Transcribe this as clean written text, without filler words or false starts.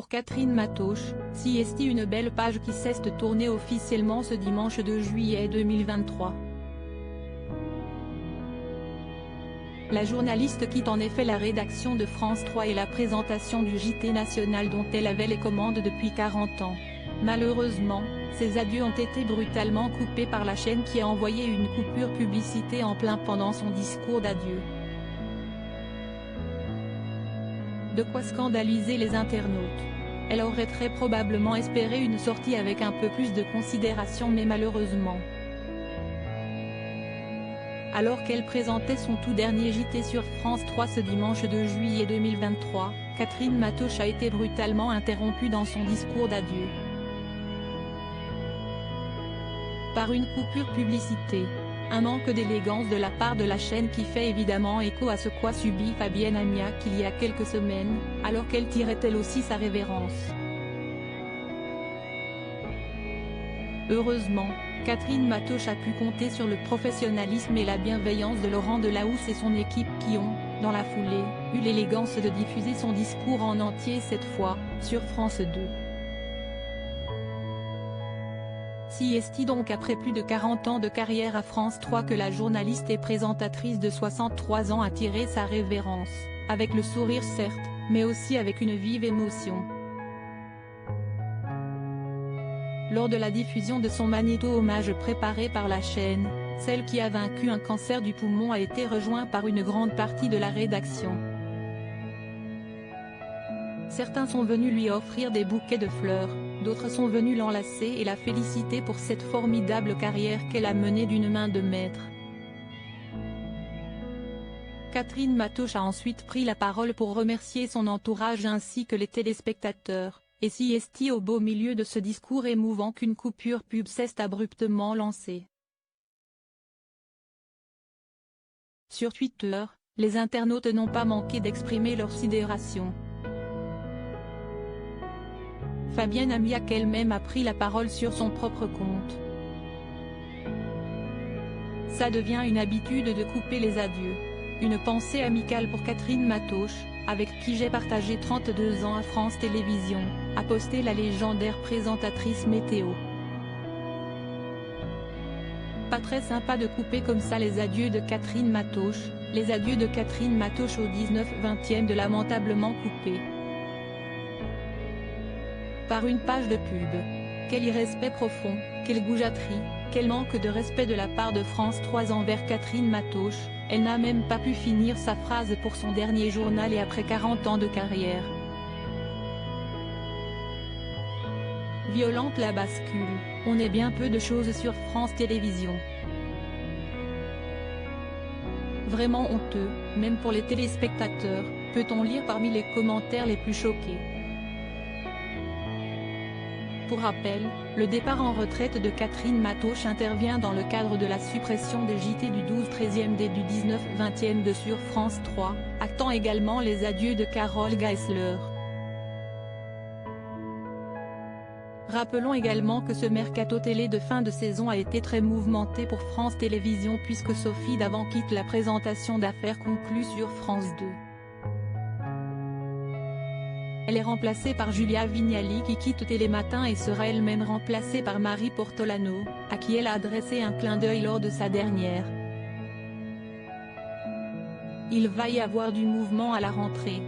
pour Catherine Matoche, CST une belle page qui cesse de tourner officiellement ce dimanche 2 juillet 2023. La journaliste quitte en effet la rédaction de France 3 et la présentation du JT national dont elle avait les commandes depuis 40 ans. Malheureusement, ses adieux ont été brutalement coupés par la chaîne qui a envoyé une coupure publicité en plein pendant son discours d'adieu. De quoi scandaliser les internautes. Elle aurait très probablement espéré une sortie avec un peu plus de considération mais malheureusement. Alors qu'elle présentait son tout dernier JT sur France 3 ce dimanche 2 juillet 2023, Catherine Matoche a été brutalement interrompue dans son discours d'adieu par une coupure publicité. Un manque d'élégance de la part de la chaîne qui fait évidemment écho à ce qu'a subi Fabienne Amiac il y a quelques semaines, alors qu'elle tirait elle aussi sa révérence. Heureusement, Catherine Matoche a pu compter sur le professionnalisme et la bienveillance de Laurent Delahousse et son équipe qui ont, dans la foulée, eu l'élégance de diffuser son discours en entier cette fois, sur France 2. CST donc après plus de 40 ans de carrière à France 3 que la journaliste et présentatrice de 63 ans a tiré sa révérence, avec le sourire certes, mais aussi avec une vive émotion. Lors de la diffusion de son magnéto-hommage préparé par la chaîne, celle qui a vaincu un cancer du poumon a été rejointe par une grande partie de la rédaction. Certains sont venus lui offrir des bouquets de fleurs, d'autres sont venus l'enlacer et la féliciter pour cette formidable carrière qu'elle a menée d'une main de maître. Catherine Matoche a ensuite pris la parole pour remercier son entourage ainsi que les téléspectateurs, et CST au beau milieu de ce discours émouvant qu'une coupure pub s'est abruptement lancée. Sur Twitter, les internautes n'ont pas manqué d'exprimer leur sidération. Fabienne Amiac elle-même a pris la parole sur son propre compte. Ça devient une habitude de couper les adieux. Une pensée amicale pour Catherine Matoche, avec qui j'ai partagé 32 ans à France Télévisions, a posté la légendaire présentatrice météo. Pas très sympa de couper comme ça les adieux de Catherine Matoche, les adieux de Catherine Matoche au 19/20e de lamentablement coupés par une page de pub. Quel irrespect profond, quelle goujaterie, quel manque de respect de la part de France 3 envers Catherine Matoche, elle n'a même pas pu finir sa phrase pour son dernier journal et après 40 ans de carrière. Violente la bascule, on est bien peu de choses sur France Télévisions. Vraiment honteux, même pour les téléspectateurs, peut-on lire parmi les commentaires les plus choqués. Pour rappel, le départ en retraite de Catherine Matoche intervient dans le cadre de la suppression des JT du 12/13e et du 19/20e de sur France 3, actant également les adieux de Carole Geisler. Rappelons également que ce mercato télé de fin de saison a été très mouvementé pour France Télévisions puisque Sophie Davant quitte la présentation d'affaires conclues sur France 2. Elle est remplacée par Julia Vignali qui quitte Télématin et sera elle-même remplacée par Marie Portolano, à qui elle a adressé un clin d'œil lors de sa dernière. Il va y avoir du mouvement à la rentrée.